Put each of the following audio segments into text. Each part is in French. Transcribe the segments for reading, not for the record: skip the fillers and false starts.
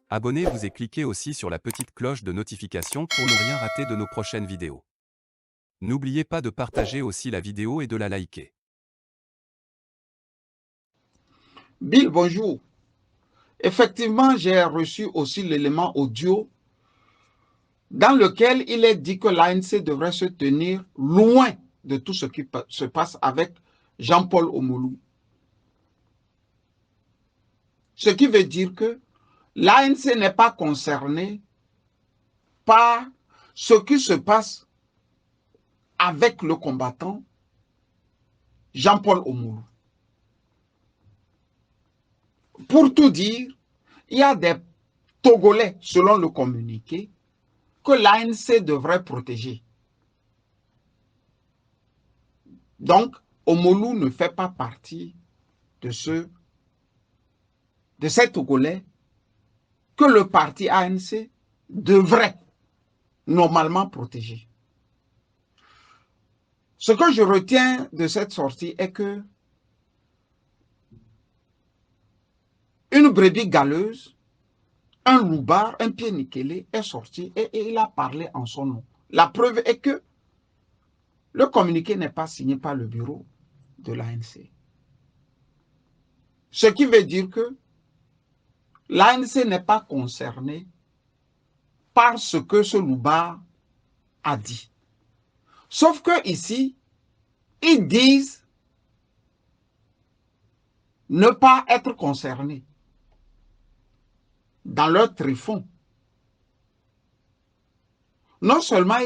Abonnez-vous et cliquez aussi sur la petite cloche de notification pour ne rien rater de nos prochaines vidéos. N'oubliez pas de partager aussi la vidéo et de la liker. Bill, bonjour. Effectivement, j'ai reçu aussi l'élément audio dans lequel il est dit que l'ANC devrait se tenir loin de tout ce qui se passe avec Jean-Paul Omolou. Ce qui veut dire que l'ANC n'est pas concernée par ce qui se passe avec le combattant Jean-Paul Omolou. Pour tout dire, il y a des Togolais, selon le communiqué, que l'ANC devrait protéger. Donc, Omolou ne fait pas partie de ces Togolais que le parti ANC devrait normalement protéger. Ce que je retiens de cette sortie est que une brebis galeuse, un loupard, un pied nickelé est sorti et il a parlé en son nom. La preuve est que le communiqué n'est pas signé par le bureau de l'ANC. Ce qui veut dire que l'ANC n'est pas concerné par ce que ce loupard a dit. Sauf que ici, ils disent ne pas être concernés dans leur tréfonds. Non seulement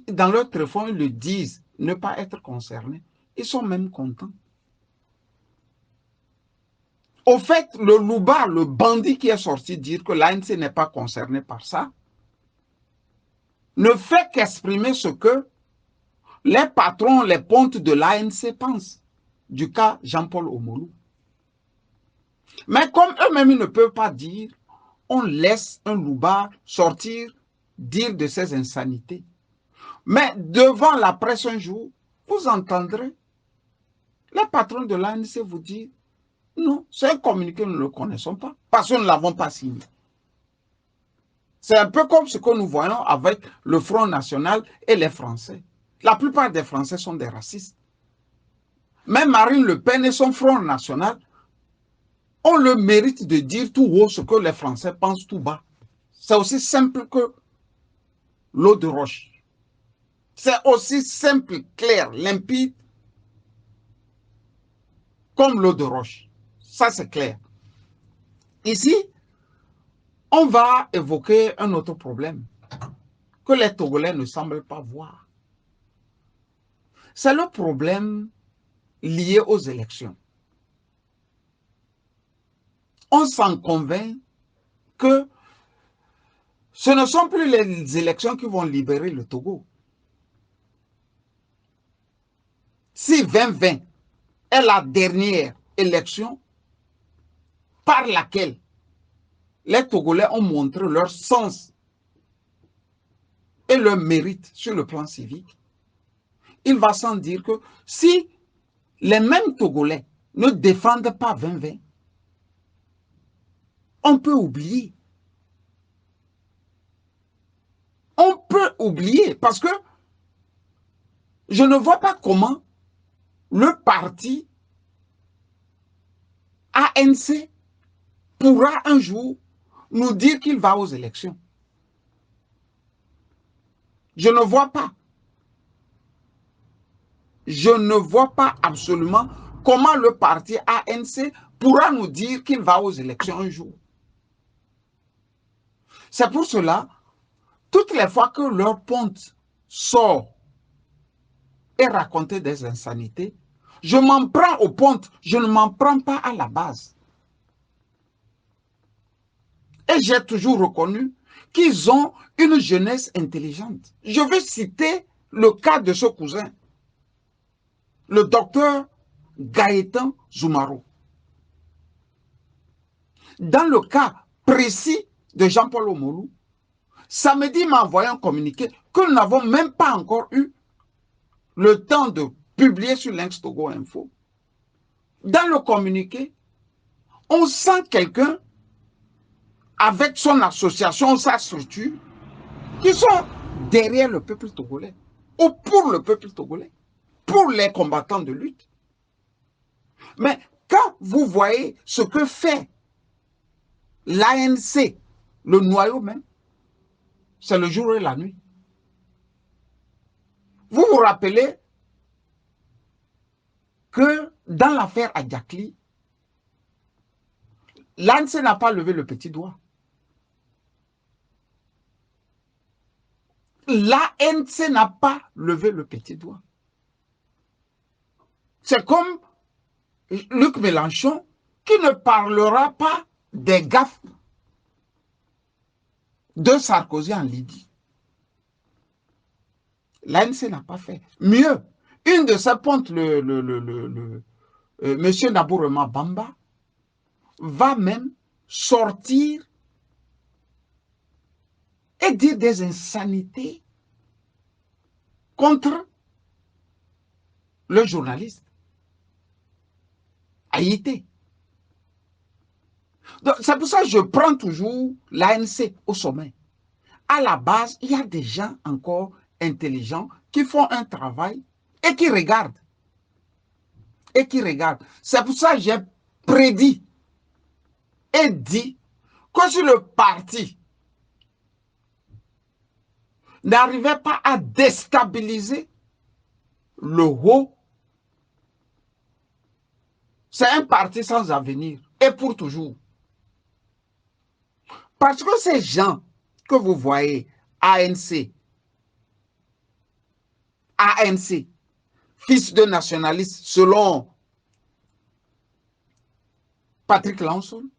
dans leur tréfonds, ils le disent ne pas être concernés, ils sont même contents. Au fait, le loupard, le bandit qui est sorti dire que l'ANC n'est pas concerné par ça, ne fait qu'exprimer ce que les patrons, les pontes de l'ANC pensent du cas Jean-Paul Omolou. Mais comme eux-mêmes, ils ne peuvent pas dire, on laisse un loupard sortir, dire de ses insanités. Mais devant la presse un jour, vous entendrez les patrons de l'ANC vous dire, non, c'est un communiqué, nous ne le connaissons pas, parce que nous ne l'avons pas signé. C'est un peu comme ce que nous voyons avec le Front National et les Français. La plupart des Français sont des racistes. Même Marine Le Pen et son Front National ont le mérite de dire tout haut ce que les Français pensent tout bas. C'est aussi simple que l'eau de roche. C'est aussi simple, clair, limpide comme l'eau de roche. Ça, c'est clair. Ici, on va évoquer un autre problème que les Togolais ne semblent pas voir. C'est le problème lié aux élections. On s'en convainc que ce ne sont plus les élections qui vont libérer le Togo. Si 2020 est la dernière élection par laquelle les Togolais ont montré leur sens et leur mérite sur le plan civique, il va sans dire que si les mêmes Togolais ne défendent pas 2020, on peut oublier. On peut oublier parce que je ne vois pas comment le parti ANC pourra un jour nous dire qu'il va aux élections. Je ne vois pas. Je ne vois pas absolument comment le parti ANC pourra nous dire qu'il va aux élections un jour. C'est pour cela, toutes les fois que leur ponte sort et raconte des insanités, je m'en prends aux pontes, je ne m'en prends pas à la base. Et j'ai toujours reconnu qu'ils ont une jeunesse intelligente. Je vais citer le cas de ce cousin, le docteur Gaëtan Zoumaro. Dans le cas précis de Jean-Paul Omolou, samedi m'a envoyé un communiqué que nous n'avons même pas encore eu le temps de publier sur Lynx Togo Info. Dans le communiqué, on sent quelqu'un avec son association, sa structure, qui sont derrière le peuple togolais, ou pour le peuple togolais, pour les combattants de lutte. Mais quand vous voyez ce que fait l'ANC, le noyau même, c'est le jour et la nuit. Vous vous rappelez que dans l'affaire Adjakli, l'ANC n'a pas levé le petit doigt. L'ANC n'a pas levé le petit doigt. C'est comme Luc Mélenchon qui ne parlera pas des gaffes de Sarkozy en Libye. L'ANC n'a pas fait. Mieux, une de ses pontes, M. Nabourema Bamba, va même sortir et dire des insanités contre le journaliste Haïti. C'est pour ça que je prends toujours l'ANC au sommet. À la base, il y a des gens encore intelligents qui font un travail et qui regardent. C'est pour ça que j'ai prédit et dit que si le parti n'arrivait pas à déstabiliser le haut, c'est un parti sans avenir et pour toujours. Parce que ces gens que vous voyez, ANC, fils de nationalistes selon Patrick Lansson,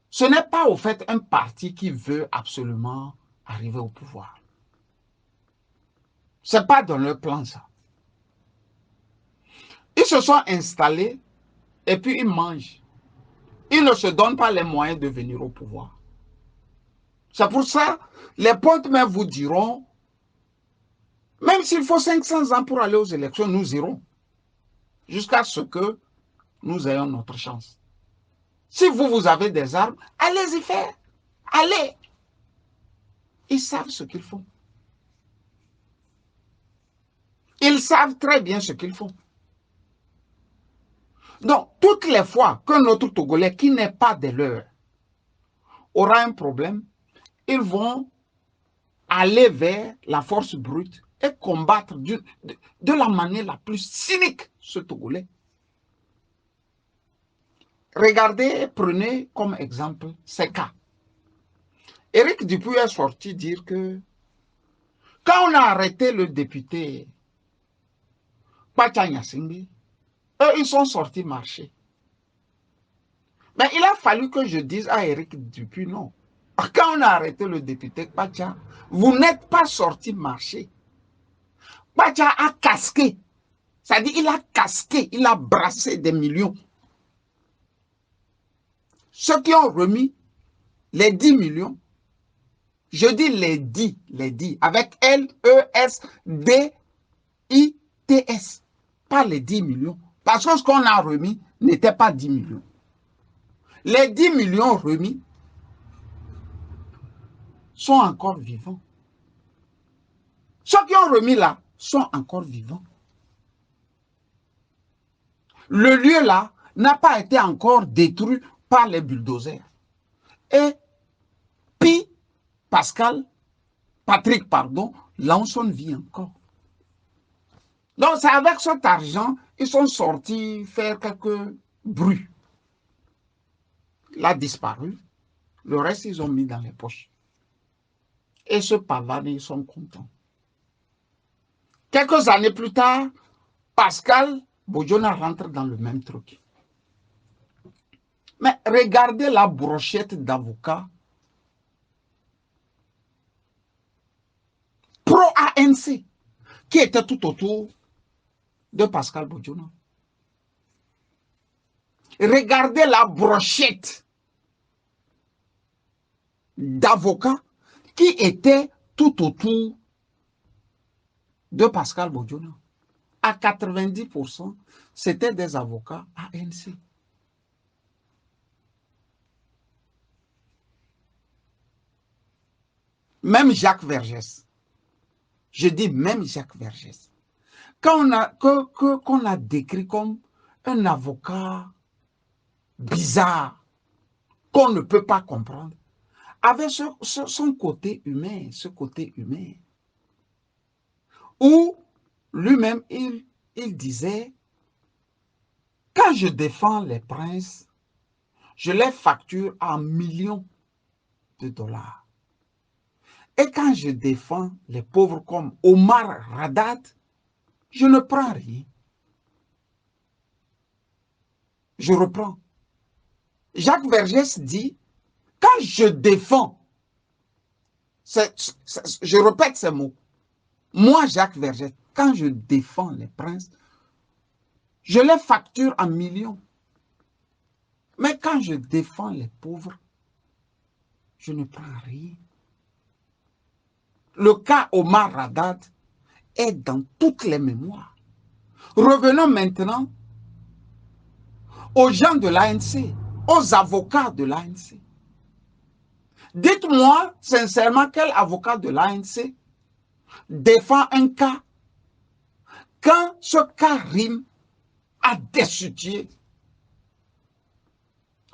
ce n'est pas au fait un parti qui veut absolument arriver au pouvoir. Ce n'est pas dans leur plan ça. Ils se sont installés et puis ils mangent. Ils ne se donnent pas les moyens de venir au pouvoir. C'est pour ça, les pointes même vous diront, même s'il faut 500 ans pour aller aux élections, nous irons. Jusqu'à ce que nous ayons notre chance. Si vous avez des armes, allez-y faire. Allez. Ils savent ce qu'ils font. Ils savent très bien ce qu'ils font. Donc, toutes les fois que notre Togolais, qui n'est pas de leur, aura un problème, ils vont aller vers la force brute et combattre de la manière la plus cynique ce Togolais. Regardez, prenez comme exemple ces cas. Éric Dupuy est sorti dire que quand on a arrêté le député Pacha Nyasingbe, eux, ils sont sortis marcher. Mais il a fallu que je dise à Éric Dupuy, non. Quand on a arrêté le député Pacha, vous n'êtes pas sorti marcher. Pacha a casqué. C'est-à-dire, il a casqué, il a brassé des millions. Ceux qui ont remis les 10 millions, je dis les 10, avec L-E-S-D-I-T-S, pas les 10 millions. Parce que ce qu'on a remis n'était pas 10 millions. Les 10 millions remis sont encore vivants. Ceux qui ont remis là sont encore vivants. Le lieu là n'a pas été encore détruit par les bulldozers. Et puis, Patrick, Lansson vit encore. Donc, c'est avec cet argent, ils sont sortis faire quelques bruits. Il a disparu. Le reste, ils ont mis dans les poches. Et ce pavane, ils sont contents. Quelques années plus tard, Pascal Bojona rentre dans le même truc. Mais regardez la brochette d'avocats pro-ANC qui était tout autour de Pascal Bojona. Regardez la brochette d'avocats qui étaient tout autour de Pascal Bojona. À 90%, c'était des avocats ANC. Même Jacques Vergès. Je dis même Jacques Vergès. Qu'on a décrit comme un avocat bizarre, qu'on ne peut pas comprendre, avait son côté humain, où lui-même, il disait, quand je défends les princes, je les facture en millions de dollars. Et quand je défends les pauvres comme Omar Radat, je ne prends rien. Je reprends. Jacques Vergès dit, quand je défends, je répète ces mots, moi Jacques Vergès, quand je défends les princes, je les facture en millions. Mais quand je défends les pauvres, je ne prends rien. Le cas Omar Radat est dans toutes les mémoires. Revenons maintenant aux gens de l'ANC, aux avocats de l'ANC. Dites-moi sincèrement quel avocat de l'ANC défend un cas quand ce cas rime à destituer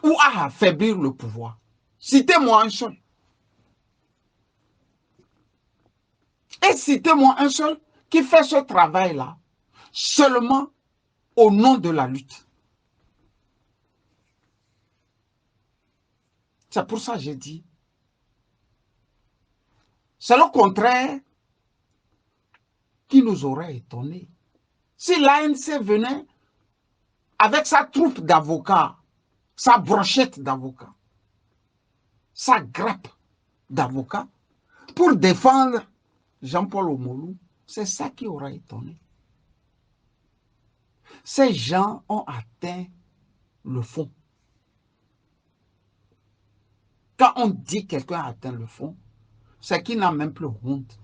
ou à affaiblir le pouvoir. Citez-moi un seul. Et citez-moi un seul qui fait ce travail-là seulement au nom de la lutte. C'est pour ça que j'ai dit, c'est le contraire qui nous aurait étonnés. Si l'ANC venait avec sa troupe d'avocats, sa brochette d'avocats, sa grappe d'avocats, pour défendre Jean-Paul Omolou, c'est ça qui aura étonné. Ces gens ont atteint le fond. Quand on dit que quelqu'un a atteint le fond, c'est qu'il n'a même plus honte.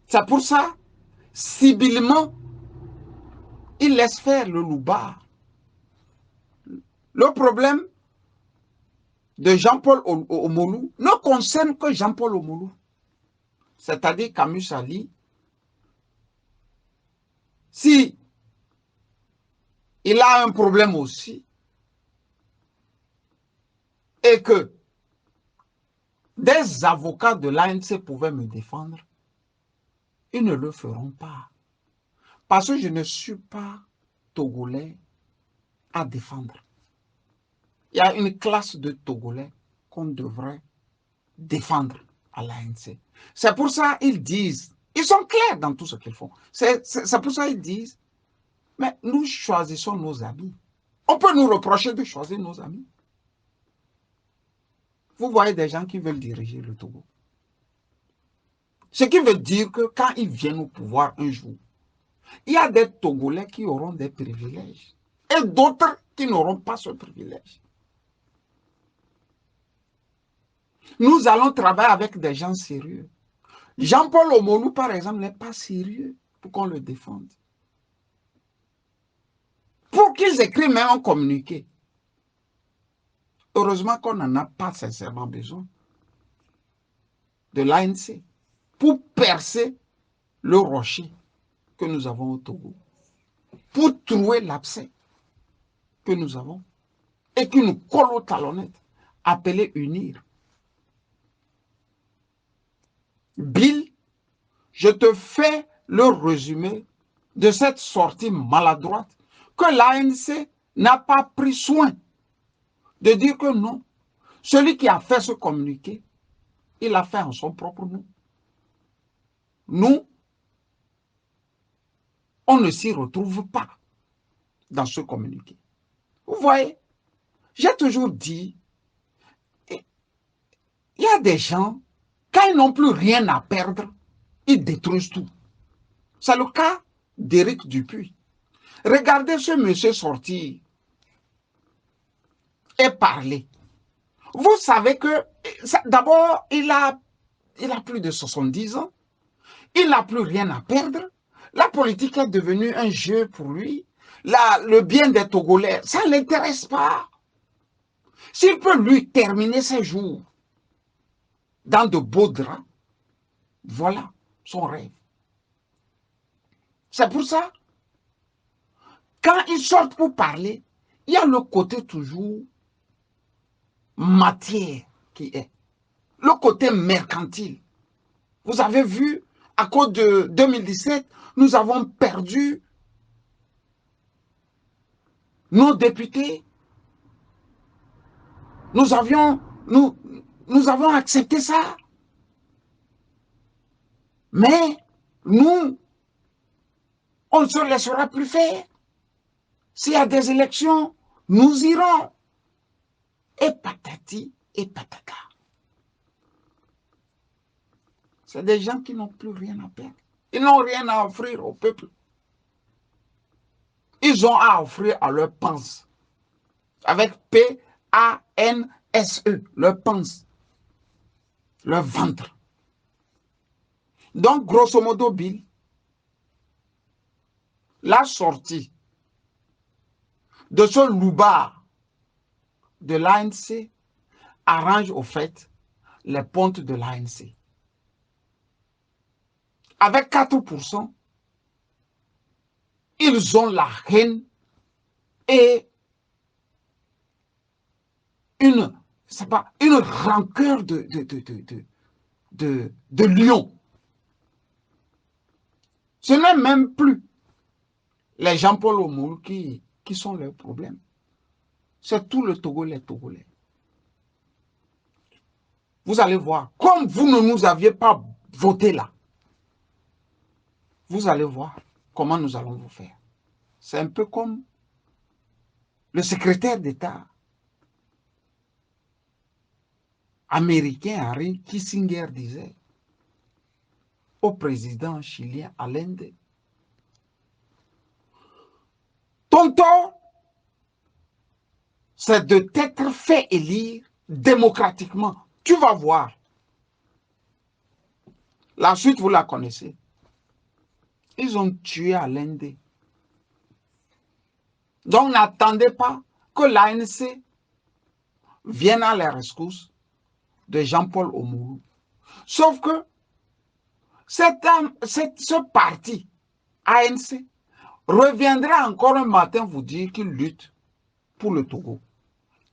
C'est pour ça, civilement, il laisse faire le loupard. Le problème de Jean-Paul Omolou ne concerne que Jean-Paul Omolou, c'est-à-dire Camus Ali. Si il a un problème aussi, et que des avocats de l'ANC pouvaient me défendre, ils ne le feront pas. Parce que je ne suis pas Togolais à défendre. Il y a une classe de Togolais qu'on devrait défendre à l'ANC. C'est pour ça qu'ils disent, ils sont clairs dans tout ce qu'ils font. C'est pour ça qu'ils disent, mais nous choisissons nos amis. On peut nous reprocher de choisir nos amis. Vous voyez des gens qui veulent diriger le Togo. Ce qui veut dire que quand ils viennent au pouvoir un jour, il y a des Togolais qui auront des privilèges et d'autres qui n'auront pas ce privilège. Nous allons travailler avec des gens sérieux. Jean-Paul Omolou, par exemple, n'est pas sérieux pour qu'on le défende. Pour qu'ils écrivent même un communiqué. Heureusement qu'on n'en a pas sincèrement besoin de l'ANC pour percer le rocher que nous avons au Togo, pour trouver l'abcès que nous avons et qui nous colle aux talonnettes, appelé unir. Bill, je te fais le résumé de cette sortie maladroite que l'ANC n'a pas pris soin de dire que non. Celui qui a fait ce communiqué, il l'a fait en son propre nom. Nous, on ne s'y retrouve pas dans ce communiqué. Vous voyez, j'ai toujours dit, il y a des gens, quand ils n'ont plus rien à perdre, ils détruisent tout. C'est le cas d'Éric Dupuis. Regardez ce monsieur sortir et parler. Vous savez que, d'abord, il a plus de 70 ans. Il n'a plus rien à perdre. La politique est devenue un jeu pour lui. Le bien des Togolais, ça ne l'intéresse pas. S'il peut lui terminer ses jours dans de beaux draps. Voilà son rêve. C'est pour ça, quand ils sortent pour parler, il y a le côté toujours matière qui est, le côté mercantile. Vous avez vu, à cause de 2017, nous avons perdu nos députés. Nous avons accepté ça. Mais nous, on ne se laissera plus faire. S'il y a des élections, nous irons. Et patati et patata. C'est des gens qui n'ont plus rien à perdre. Ils n'ont rien à offrir au peuple. Ils ont à offrir à leur pince. Avec P-A-N-S-E, leur pince. Leur ventre. Donc, grosso modo, Bill, la sortie de ce loupard de l'ANC arrange au fait les pontes de l'ANC. Avec 4%, ils ont la haine et une rancœur de lion. Ce n'est même plus les Jean-Paul Omoul qui sont leurs problèmes. C'est tout le Togo, les Togolais. Vous allez voir, comme vous ne nous aviez pas voté là, vous allez voir comment nous allons vous faire. C'est un peu comme le secrétaire d'État américain Henry Kissinger disait au président chilien Allende. Ton tort, c'est de t'être fait élire démocratiquement. Tu vas voir. La suite, vous la connaissez. Ils ont tué Allende. Donc, n'attendez pas que l'ANC vienne à la rescousse de Jean-Paul Omourou. Sauf que ce parti, ANC, reviendra encore un matin vous dire qu'il lutte pour le Togo.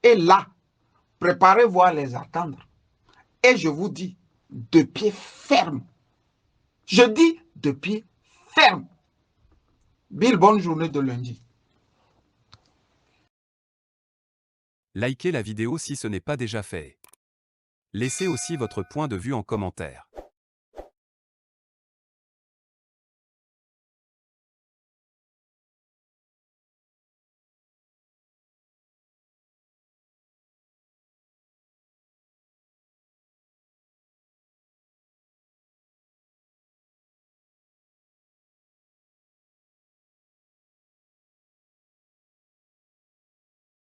Et là, préparez-vous à les attendre. Et je vous dis, de pied ferme. Je dis de pied ferme. Bill, bonne journée de lundi. Likez la vidéo si ce n'est pas déjà fait. Laissez aussi votre point de vue en commentaire.